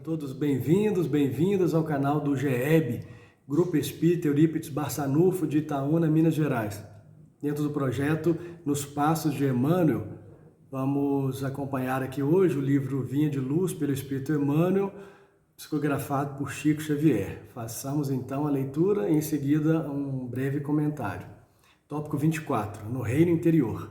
todos bem-vindas ao canal do GEB, Grupo Espírita Eurípides Barçanufo de Itaúna, Minas Gerais. Dentro do projeto Nos Passos de Emmanuel, vamos acompanhar aqui hoje o livro Vinha de Luz pelo Espírito Emmanuel, psicografado por Chico Xavier. Façamos então a leitura e em seguida um breve comentário. Tópico 24, no reino interior.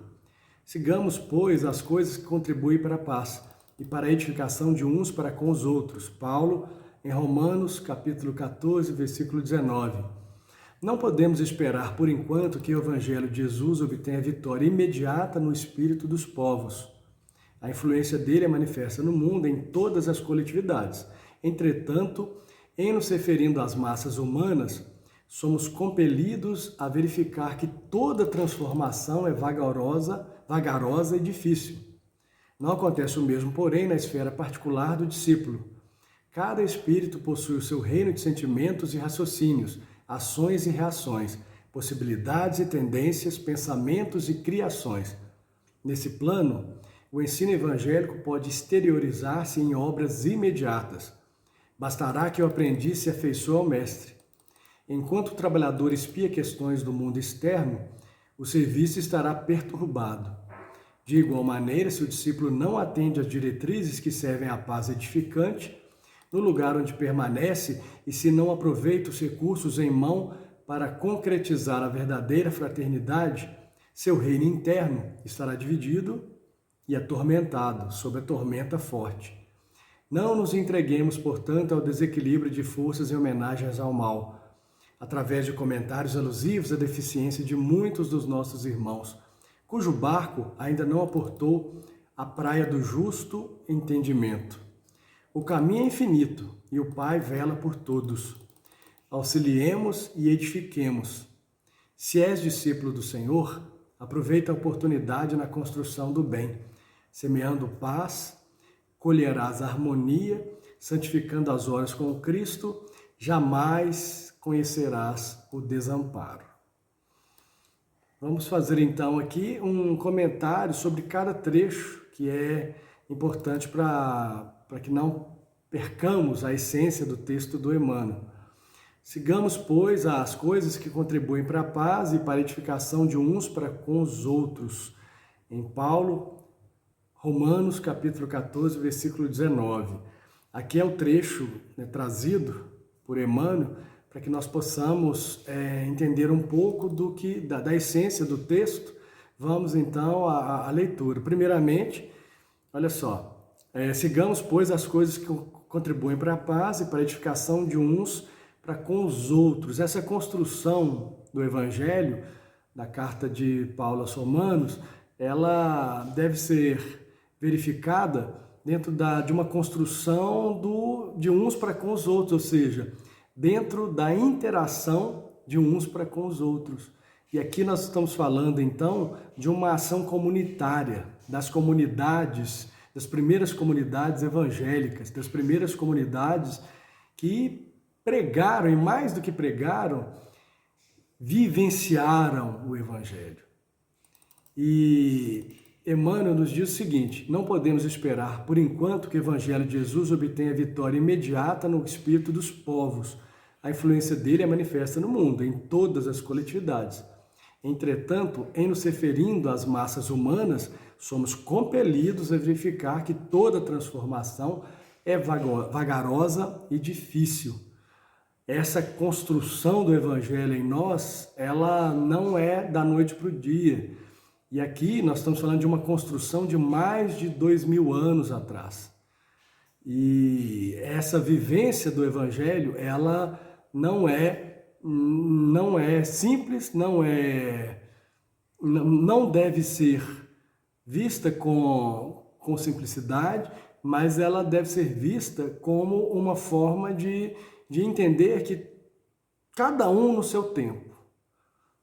Sigamos, pois, as coisas que contribuem para a paz e para a edificação de uns para com os outros. Paulo, em Romanos, capítulo 14, versículo 19. Não podemos esperar, por enquanto, que o Evangelho de Jesus obtenha vitória imediata no espírito dos povos. A influência dele é manifesta no mundo em todas as coletividades. Entretanto, em nos referindo às massas humanas, somos compelidos a verificar que toda transformação é vagarosa e difícil. Não acontece o mesmo, porém, na esfera particular do discípulo. Cada espírito possui o seu reino de sentimentos e raciocínios, ações e reações, possibilidades e tendências, pensamentos e criações. Nesse plano, o ensino evangélico pode exteriorizar-se em obras imediatas. Bastará que o aprendiz se afeiçoe ao mestre. Enquanto o trabalhador espia questões do mundo externo, o serviço estará perturbado. De igual maneira, se o discípulo não atende às diretrizes que servem à paz edificante, no lugar onde permanece, e se não aproveita os recursos em mão para concretizar a verdadeira fraternidade, seu reino interno estará dividido e atormentado, sob a tormenta forte. Não nos entreguemos, portanto, ao desequilíbrio de forças em homenagens ao mal, através de comentários alusivos à deficiência de muitos dos nossos irmãos, cujo barco ainda não aportou à praia do justo entendimento. O caminho é infinito e o Pai vela por todos. Auxiliemos e edifiquemos. Se és discípulo do Senhor, aproveita a oportunidade na construção do bem. Semeando paz, colherás harmonia, santificando as horas com o Cristo, jamais conhecerás o desamparo. Vamos fazer então aqui um comentário sobre cada trecho que é importante para que não percamos a essência do texto do Emmanuel. Sigamos, pois, as coisas que contribuem para a paz e para a edificação de uns para com os outros. Em Paulo, Romanos, capítulo 14, versículo 19. Aqui é o trecho trazido por Emmanuel, para que nós possamos entender um pouco da essência do texto. Vamos então à leitura. Primeiramente, olha só, sigamos, pois, as coisas que contribuem para a paz e para a edificação de uns para com os outros. Essa construção do Evangelho, da carta de Paulo aos Romanos, ela deve ser verificada dentro de uma construção de uns para com os outros, ou seja, dentro da interação de uns para com os outros. E aqui nós estamos falando, então, de uma ação comunitária, das comunidades, das primeiras comunidades evangélicas, das primeiras comunidades que pregaram, e mais do que pregaram, vivenciaram o Evangelho. E Emmanuel nos diz o seguinte: não podemos esperar, por enquanto, que o Evangelho de Jesus obtenha vitória imediata no espírito dos povos. A influência dele é manifesta no mundo, em todas as coletividades. Entretanto, em nos referindo às massas humanas, somos compelidos a verificar que toda transformação é vagarosa e difícil. Essa construção do Evangelho em nós, ela não é da noite para o dia. E aqui nós estamos falando de uma construção de mais de 2000 anos atrás. E essa vivência do Evangelho, ela não é simples, não deve ser vista com simplicidade, mas ela deve ser vista como uma forma de entender que cada um no seu tempo.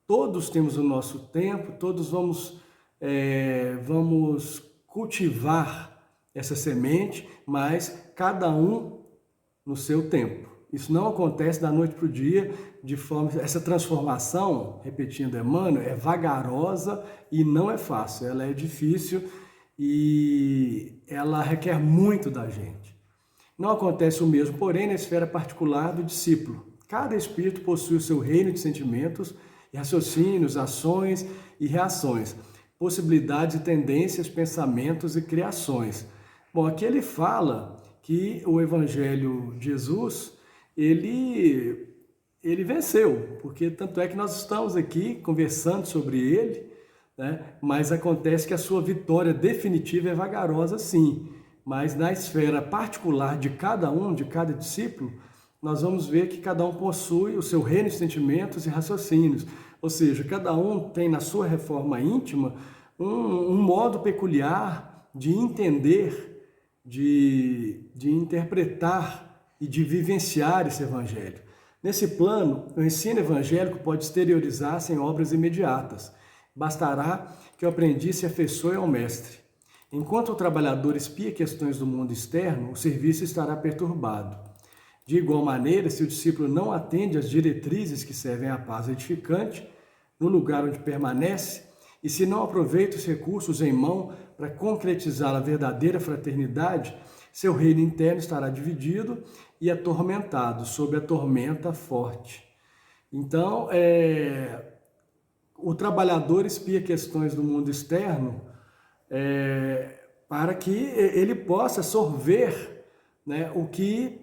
Todos temos o nosso tempo, todos vamos cultivar essa semente, mas cada um no seu tempo. Isso não acontece da noite para o dia, essa transformação, repetindo Emmanuel, é vagarosa e não é fácil, ela é difícil e ela requer muito da gente. Não acontece o mesmo, porém, na esfera particular do discípulo. Cada espírito possui o seu reino de sentimentos e raciocínios, ações e reações, possibilidades e tendências, pensamentos e criações. Bom, aqui ele fala que o Evangelho de Jesus, ele venceu, porque tanto é que nós estamos aqui conversando sobre ele, né? Mas acontece que a sua vitória definitiva é vagarosa, sim. Mas na esfera particular de cada um, de cada discípulo, nós vamos ver que cada um possui o seu reino de sentimentos e raciocínios. Ou seja, cada um tem na sua reforma íntima um modo peculiar de entender, de interpretar e de vivenciar esse evangelho. Nesse plano, o ensino evangélico pode exteriorizar-se em obras imediatas. Bastará que o aprendiz se afeiçoe ao mestre. Enquanto o trabalhador espia questões do mundo externo, o serviço estará perturbado. De igual maneira, se o discípulo não atende às diretrizes que servem à paz edificante, no lugar onde permanece, e se não aproveita os recursos em mão para concretizar a verdadeira fraternidade, seu reino interno estará dividido e atormentado, sob a tormenta forte. Então, o trabalhador espia questões do mundo externo para que ele possa sorver, né, o que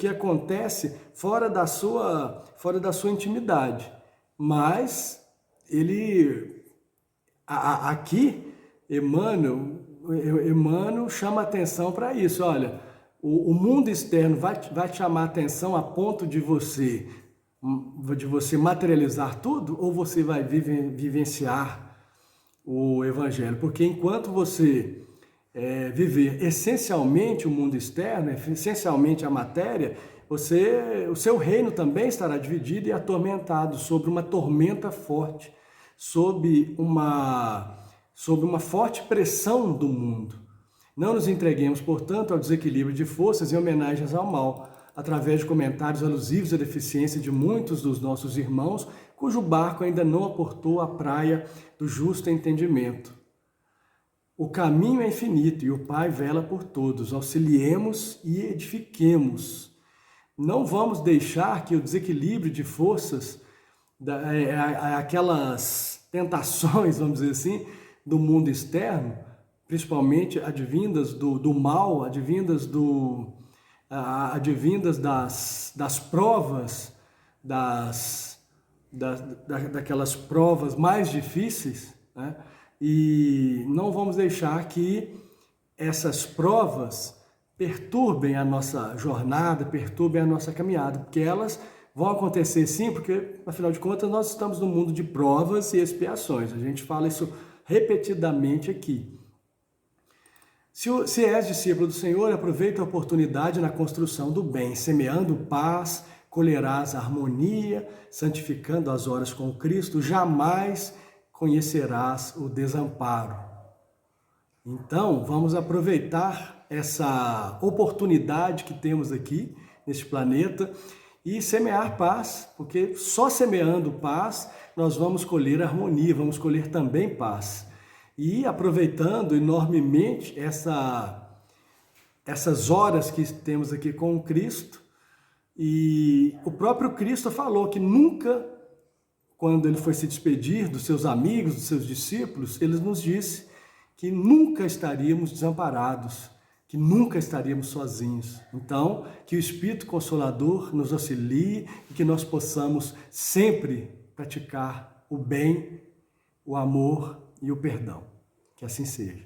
acontece fora da sua intimidade. Mas aqui, Emmanuel chama atenção para isso. Olha, o mundo externo vai te chamar atenção a ponto de você materializar tudo, ou você vai vivenciar o Evangelho? Porque enquanto você viver essencialmente o mundo externo, essencialmente a matéria, o seu reino também estará dividido e atormentado sobre uma tormenta forte, sob uma forte pressão do mundo. Não nos entreguemos, portanto, ao desequilíbrio de forças em homenagens ao mal, através de comentários alusivos à deficiência de muitos dos nossos irmãos, cujo barco ainda não aportou à praia do justo entendimento. O caminho é infinito e o Pai vela por todos. Auxiliemos e edifiquemos. Não vamos deixar que o desequilíbrio de forças, aquelas tentações, vamos dizer assim, do mundo externo, principalmente advindas do mal, advindas das provas, daquelas provas mais difíceis, né? E não vamos deixar que essas provas perturbem a nossa jornada, perturbem a nossa caminhada, porque elas vão acontecer sim, porque, afinal de contas, nós estamos no mundo de provas e expiações. A gente fala isso repetidamente aqui. Se és discípulo do Senhor, aproveita a oportunidade na construção do bem, semeando paz, colherás harmonia, santificando as horas com Cristo, jamais conhecerás o desamparo. Então, vamos aproveitar essa oportunidade que temos aqui neste planeta e semear paz, porque só semeando paz nós vamos colher harmonia, vamos colher também paz. E aproveitando enormemente essas horas que temos aqui com o Cristo, e o próprio Cristo falou que nunca, quando ele foi se despedir dos seus amigos, dos seus discípulos, ele nos disse que nunca estaríamos desamparados, que nunca estaríamos sozinhos. Então, que o Espírito Consolador nos auxilie e que nós possamos sempre praticar o bem, o amor e o perdão. Que assim seja.